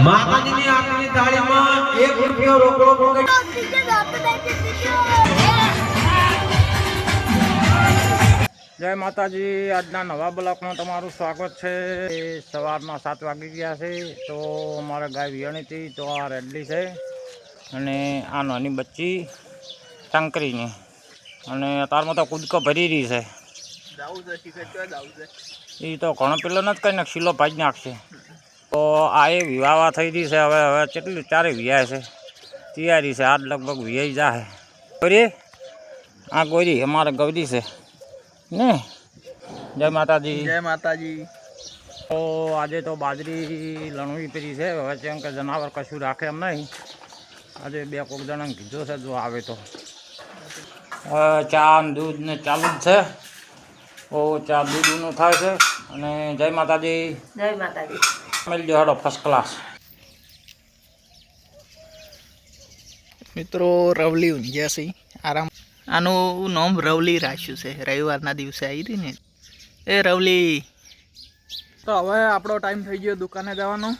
માતાજીની આંખની તાળીમાં 1 રૂપિયો રોકડો પોકેટ જય માતાજી। આજના નવા બ્લોકમાં તમારું સ્વાગત છે। સવારના 7 વાગી ગયા છે તો અમારે ગાય વિયાણી હતી તો આ રેડલી છે અને આ નાની બચ્ચી ટંકરીની અને અત્યારમાં તો કૂદકો ભરી રહી છે। એ તો ઘણો પેલો નથી કઈ નાખ શીલો ભાજી નાખશે તો આ એ વિવાહ થઈ રહી છે। હવે હવે કેટલી 4 વિયાય છે તૈયારી છે। આજ લગભગ વિયાઈ જાય ગૌરી। આ ગૌરી અમારે ગૌરી છે ને। જય માતાજી। જય માતાજી। તો આજે તો બાજરી લણવી પડી છે। હવે જેમ કે જનાવર કશું રાખે એમ નહીં। આજે 2 કોક જણાને કીધું છે જો આવે તો ચા ને દૂધ ને ચાલુ જ છે। ઓ ચા દૂધનું થાય છે અને જય માતાજી। જય માતાજી। મળી ગયો હેડો ફર્સ્ટ ક્લાસ। મિત્રો રવલી ઊંઘ્યા છે આરામ। આનું નામ રવલી રાખ્યું છે। રવિવારના દિવસે આવી હતી ને એ રવલી। તો હવે આપણો ટાઈમ થઈ ગયો દુકાને જવાનો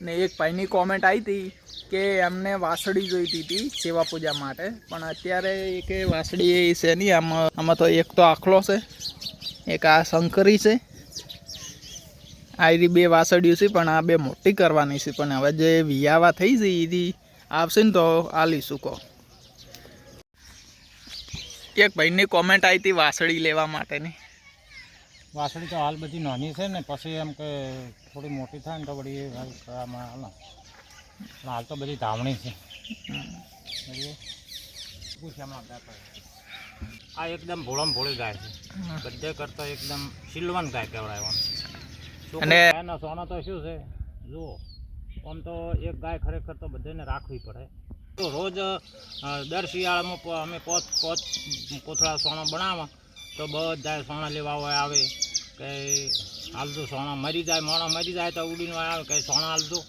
ને એક ભાઈની કોમેન્ટ આવી હતી કે એમને વાસળી જોઈતી હતી સેવા પૂજા માટે પણ અત્યારે કે વાસળી છે નહીં। આમાં તો એક તો આખલો છે એક આ શંકરી છે। આ 2 વાસળીઓ છે પણ આ 2 મોટી કરવાની છે પણ હવે જે વિયાવા થઈ છે એ આવશે ને તો આ લઈશું કહો। એક ભાઈની કોમેન્ટ આવી હતી વાસળી લેવા માટેની। વાસળી તો હાલ બધી નાની છે ને પછી એમ કે થોડી મોટી થાય ને તો વળી હાલ તો બધી ધામણી છે। આ એકદમ ભોળમ ભોળી ગાય છે બધે કરતા એકદમ સિલવન ગાય કહેવાય। અને ગાયના સોના તો શું છે જુઓ આમ તો એક ગાય ખરેખર તો બધાને રાખવી પડે। તો રોજ દર શિયાળામાં અમે પોત કોથળા સોના બનાવવા તો બધા સોના લેવા હોય આવે કે હાલજો સોના મરી જાય મોણા મરી જાય તો ઉડીને આવે કે સોના હાલજો।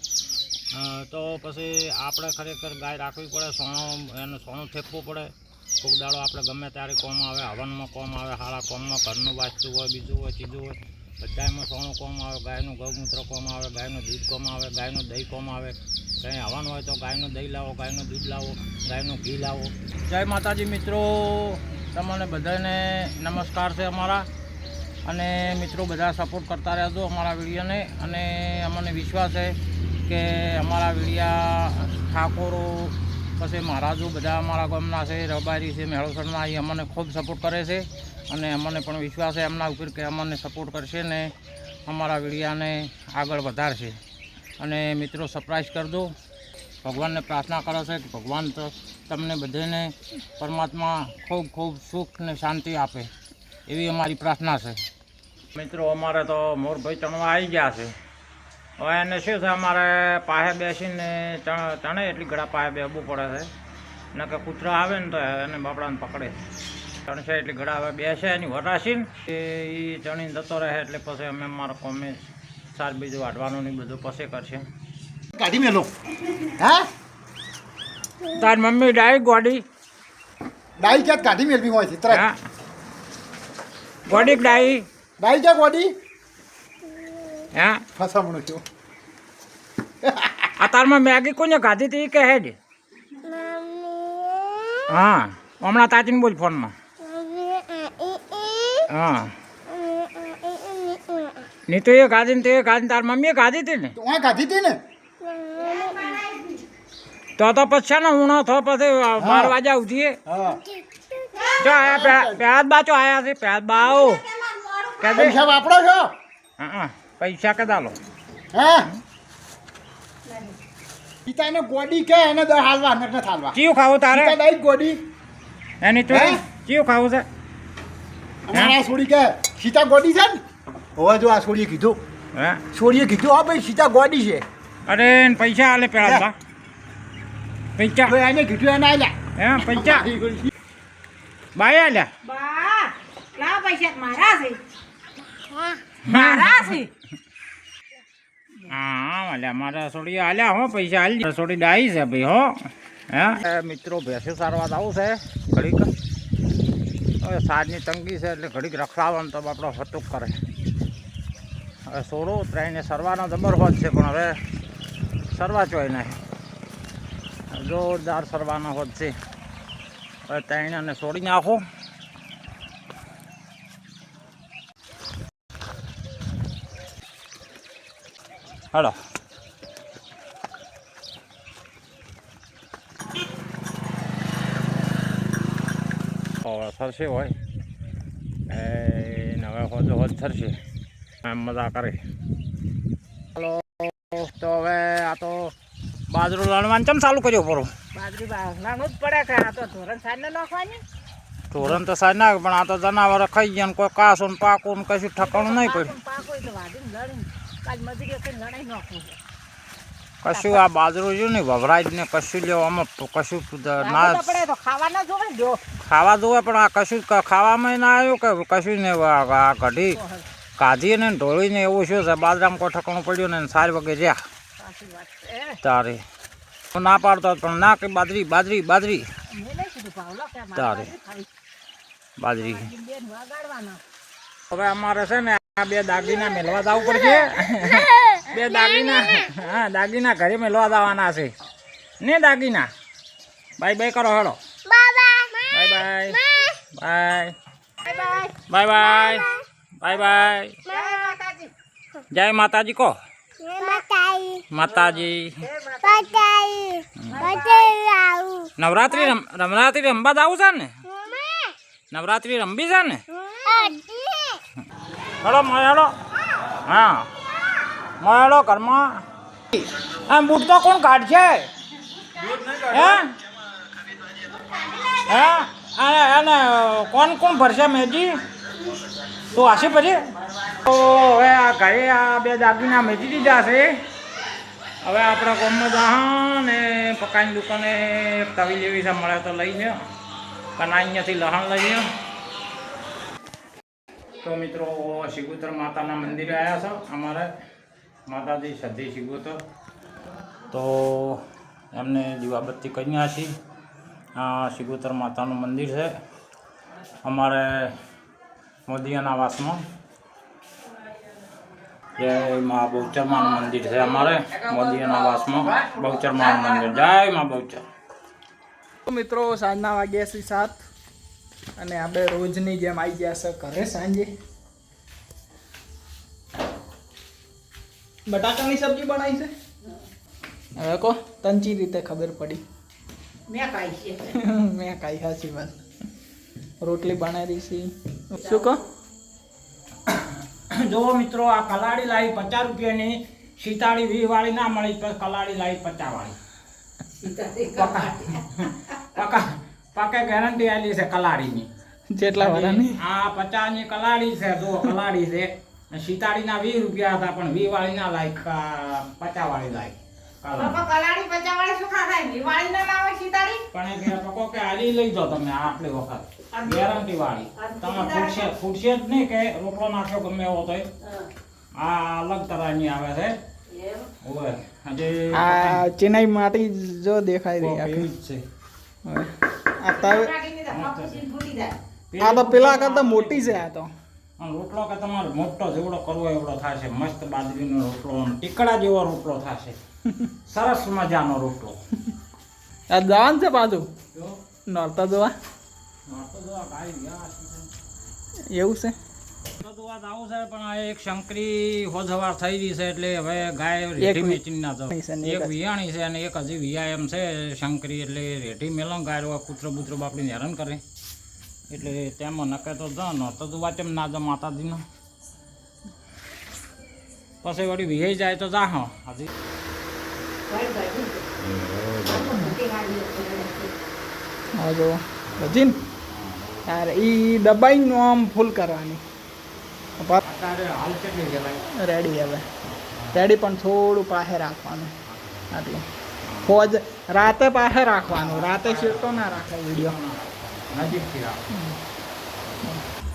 તો પછી આપણે ખરેખર ગાય રાખવી પડે। સોનો એનું સોનું ફેંકવું પડે। કોક દાડો આપણે ગમે ત્યારે કોમ આવે હવનમાં કોમ આવે હાળા કોમમાં ઘરનું વાંચતું હોય બીજું હોય ચીજું હોય બધામાં સોનું કોમ આવે। ગાયનું ગૌમૂત્ર કોમ આવે ગાયનું દૂધ કોમ આવે ગાયનું દહીં કોમ આવે। કંઈ હવાનું હોય તો ગાયનું દહીં લાવો ગાયનું દૂધ લાવો ગાયનું ઘી લાવો। જય માતાજી મિત્રો તમને બધાને નમસ્કાર છે અમારા અને મિત્રો બધા સપોર્ટ કરતા રહેજો અમારા વિડીયોને। અને અમને વિશ્વાસ છે કે અમારા વિડીયા ઠાકોરો પછી મહારાજો બધા અમારા ગામના છે રબારી છે મેળવસરના એ અમને ખૂબ સપોર્ટ કરે છે અને અમને પણ વિશ્વાસ છે એમના ઉપર કે અમને સપોર્ટ કરશે ને અમારા વિડીયાને આગળ વધારશે। અને મિત્રો સરપ્રાઈઝ કરજો। ભગવાનને પ્રાર્થના કરો છે કે ભગવાન તો તમને બધાને પરમાત્મા ખૂબ ખૂબ સુખ ને શાંતિ આપે એવી અમારી પ્રાર્થના છે। મિત્રો અમારે તો મોરભાઈ ચણવા આવી ગયા છે। હવે એને શું છે અમારે પાસે બેસીને ચણે એટલી ઘડા પાસે બેસવું પડે છે ને કે કૂતરા આવે ને તો એને બાપડાને પકડે ચણશે એટલી ઘડા હવે બેસે એની વરાશીને એ ચણીને જતો રહે એટલે પછી અમે અમારા કોમે સાર બીજું વાઢવાનું ને બધું પછી કરશે। કાઢી મેલો હા તાર મમ્મી ડાઈ ગોડી ક્યાં કાઢી મેળવી હોય છે તરત ગોડી ડાઈ ક્યાં ગોડી હા ફસામણું છું આ તારમાં મેગી કોને ખાધી હતી કે હે જ હા હમણાં તાચીને બોલ ફોનમાં હા નહીં તો એ ખાધી ને તે ખાધી તાર મમ્મીએ ખાધી હતી ને તું ખાધી હતી ને તો પછી ને હું થો પછી 12 વાગ્યા ઉઠીએ જો આયા પ્યાજ બા ચો આયા છે પ્યાજ બાઓ કે પૈસા વાપરો છો હા પૈસા કે દાલો હા સીતાને ગોડી કે એને દર હાલવા નક ન થાલવા ચીયું ખાવું તારે સીતા ડાઈ ગોડી એની તો ચીયું ખાવું છે અમારા છોડી કે સીતા ગોડી છે ને હવે જો આ છોડીએ કીધું હે છોડીએ કીધું હા ભાઈ સીતા ગોડી છે અરે પૈસા આલે પ્યાજ બા પૈસા તો એને કીધું એને આલ્યા હે પૈસા બાય આલ્યા બા લા પૈસા મારા છે મારા છે હા આલ્યા મારા છોડી આલ્યા હો પૈસા આલી છોડી ડાઈ છે ભાઈ હો હે મિત્રો ભેંસો સારવા આવું છે ઘડીક હવે સાજની તંગી છે એટલે ઘડીક રખડાવવાનું તો આપણો હતુક કરે। હવે સોડો ઉતરાઈને સરવાનો જબર હોત છે પણ હવે સરવા ચોય નહીં, જોરદાર સરવાનો હોત છે. હવે ત્રણેયને છોડી નાખો. હલો સરશે હોય એ હવે હોજ હોજ સરશે એમ મજા કરે. હલો તો હવે આ તો બાજરો લણવાનું ચમ ચાલુ કર્યો પરો? બાજરી નાનું જ પડે કે આ તો ધોરણ સાંજ ને નાખવાની. ધોરણ તો સાંજ નાખ, પણ આ તો જનાવર ખાઈ ગયા ને કોઈ કાસો ને પાકો ને કશું ઠકાણું નહીં પડ્યું. પાકો તો વાડીને લડીને કાલ મજૂરી કરીને લડાઈ નાખવું છે. કશું આ બાજરો જો ને વવરાય ને કશું લેવામાં કશું ના પડે તો ખાવા ના જોવે ને જો ખાવા જોવે, પણ આ કશું ખાવામાં ના આવ્યું કે કશું ને આ કઢી કાઢી ને ઢોળીને એવું શું છે બાજરામાં કોઈ ઠકાણું પડ્યું ને 4 વાગે જ્યાં સાચી વાત છે. તારે ના પાડતો પણ ના કે બાજરી બાજરી બાજરી મેં નહીં કીધું ભાવલો કે તારે ખાઈ બાજરી. બેન વગાડવાના. હવે અમારે છે ને આ 2 દાગીના મેળવા જવું પડશે. 2 દાગીના, હા દાગીના ઘરે મેળવા જવાના છે ને દાગીના. બાય બાય કરો, હેડો bye bye bye bye bye bye bye. જય માતાજી કહો. માતાજી નવરાત્રી નવરાત્રી રમવા આવું છે ને? નવરાત્રી રમવી છે ને? હેડો હેડો. હા હેડો ઘરમાં. હા બૂટ તો કોણ કાઢશે? હે એને કોણ કોણ ભરશે મેજી? તું આશી પછી તો હવે આ ઘરે આ 2 દાગીના મેજી દીધા છે. હવે આપણે કોમમાં જા ને પકાઈની દુકાને એક તવી લેવી છે, મળે તો લઈ લે. કના અહીંયાથી લહણ લઈ લે. તો મિત્રો શિગોતર માતાના મંદિરે આવ્યા છે અમારે, માતાજી સધી શિગોતર. તો એમને દીવાબત્તી કર્યા છે. આ શિગોતર માતાનું મંદિર છે અમારે મોદિયાના વાસમાં. જય મા બહુચરમાનું મંદિર છે અમારે મોદિયાના વાસમાં. બહુચરમાનું મંદિર. જય મા બહુચર. મિત્રો સાંજના વાગ્યા છે 7 અને આપણે રોજની જેમ આવી ગયા છે ઘરે સાંજે. બટાકાની સબ્જી બનાવી છે. હવે કો તંચી રીતે ખબર પડી. મેં ખાઈ છે. મેં ખાઈ, સાચી વાત. રોટલી બનાવી છે. શું કહો? જો મિત્રો આ કલાડી લાવી 50 રૂપિયાની, સીતાળી 20 વાળી ના મળી તો કલાડી લાવી 50 વાળી. પાકે ગેરંટી આલી છે કલાડીની. જેટલા વાળાની? આ 50 ની કલાડી છે. જો કલાડી છે. સીતાળીના 20 રૂપિયા હતા, પણ 20 વાળી ના લાવી, 50 વાળી લાવી. કલાડી 50 વાળી શું ખાય? દિવાળી ના લાવે સીતાડી. પણ કે પકો કે આલી લઈ જાઓ તમે આટલી વખત ગેરંટી વાળી. તમે ફૂટશે જ નહીં કે રોટલો નાખ્યો ગમે એવો તો. આ અલગ તરહની આવે છે. ઓય હજી આ ચેન્નાઈ માટી જો દેખાય રહી આખી આખી છે. આ તો પેલા કરતા મોટી છે. આ તો રોટલો કે તમારે મોટો જેવડો કરવો એવડો થશે. મસ્ત બાજરીનો રોટલો, ટીકડા જેવો રોટલો થશે. સરસ મજાનો રોટલો. આ જવાન છે પાછું નોરતા જોવા. એવું છે. આવું છે પણ આ એક શંકરી હોજવાર થઈ રહી છે એટલે હવે ગાય રેઢી મેચીને ના જાવ. એક વિયાણી છે અને એક હજી વિયા એમ છે શંકરી, એટલે રેઢી મેલો ગાય કૂતરો બૂતરો બાપડીને હેરાન કરે એટલે તેમાં નકે તો જ નહોતો તો વાંચમ ના જ માતાજીનો. પછી વળી વિહાઈ જાય તો જા. હા હજી હા જો ભજીન યાર એ દબાઈને આમ ફૂલ કરવાની. અત્યારે હાલ કેટલી જલાય રેડી હવે રેડી, પણ થોડું પાસે રાખવાનું. આટલું ફોજ રાતે પાસે રાખવાનું. રાતે શેરતો ના રાખે વિડીયો. નજીકથી રાખ.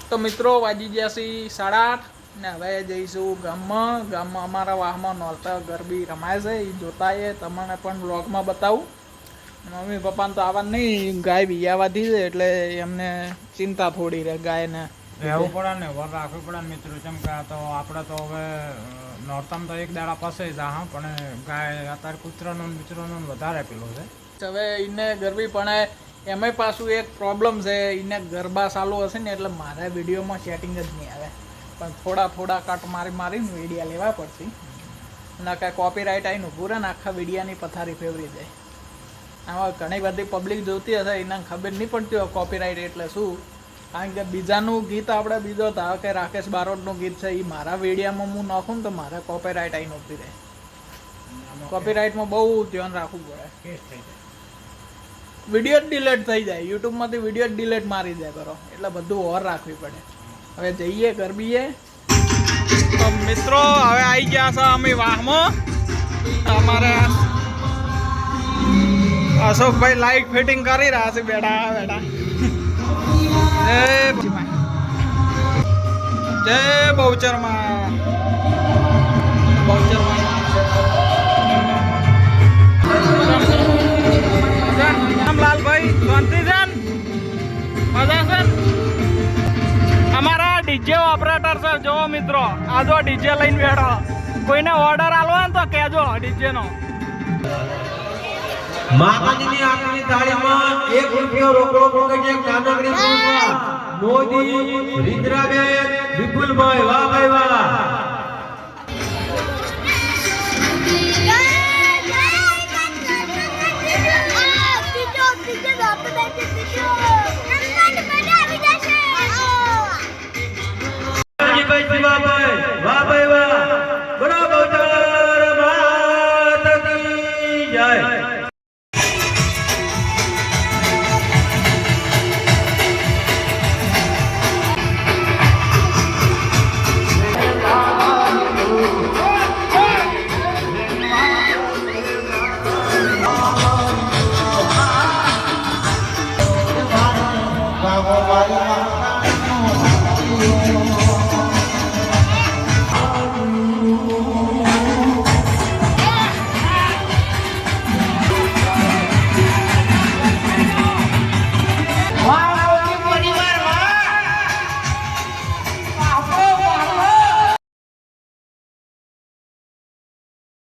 તો મિત્રો વાગી ગયા છે 8:30 ને હવે જઈશું ગામમાં. ગામમાં અમારા વાહમાં નોરતા ગરબી રમાય છે, એ જોતા એ તમને પણ વ્લોગમાં બતાવું. મમ્મી પપ્પાને તો આવવાનું નહીં, ગાય વિયાવાથી છે એટલે એમને ચિંતા થોડી રહે ગાયને રહેવું પડે ને વર રાખવું પડે ને મિત્રો. કેમ કે આ તો આપણે તો હવે નોરતમ તો એક દાડા પાસે જ હા, પણ ગાય અત્યારે કૂતરાનું મિત્રોનું વધારે પેલું છે. હવે એને ગરબી પણ એમાંય પાછું એક પ્રોબ્લેમ છે, એને ગરબા ચાલુ હશે ને એટલે મારા વિડીયોમાં સેટિંગ જ નહીં આવે, પણ થોડા કટ મારીને વિડીયા લેવા પડશે. ના કાંઈ કોપીરાઇટ આવીને ઊભું રહે ને આખા વિડીયાની પથારી ફેવરી જાય. આમાં ઘણી બધી પબ્લિક જોતી હશે, એને ખબર નહીં પડતી હોય કોપીરાઇટ એટલે શું. કારણ કે બીજાનું ગીત આપણે બીજો ધારો કે રાકેશ બારોટનું ગીત છે, એ મારા વિડીયામાં હું નાખું ને તો મારે કોપીરાઇટ આવીને ઊભી રહે. કોપીરાઇટમાં બહુ ધ્યાન રાખવું પડે. વિડીયો જ ડિલેટ થઈ જાય, યુટ્યુબમાંથી વિડીયો જ ડિલેટ મારી જાય કરો, એટલે બધું ઓર રાખવી પડે. હવે જઈએ ગરબીએ. તો મિત્રો હવે આવી ગયા છે અમે વાહમાં. અમારે અશોકભાઈ લાઈટ ફિટિંગ કરી રહ્યા છે બેઠા. જય બહુચરમાં. લાલભાઈ શાંતિ છે મજા છે. અમારા ડીજે ઓપરેટર છે જો મિત્રો, આ જો ડીજે લઈને બેઠો. કોઈને ઓર્ડર આલવો ને તો કહેજો ડીજે નો. માતાજીની આંખની તાળીમાં 1 રૂપિયો રોકડો પોકેટે નાનકડી પૂજા મોદી રીદ્રાબેન વિપુલભાઈ. વાહ ભાઈ વાહ. વાહ ભાઈ વાહ. બડા બહુચર માતા કી જય. Wow, wow, wow, wow.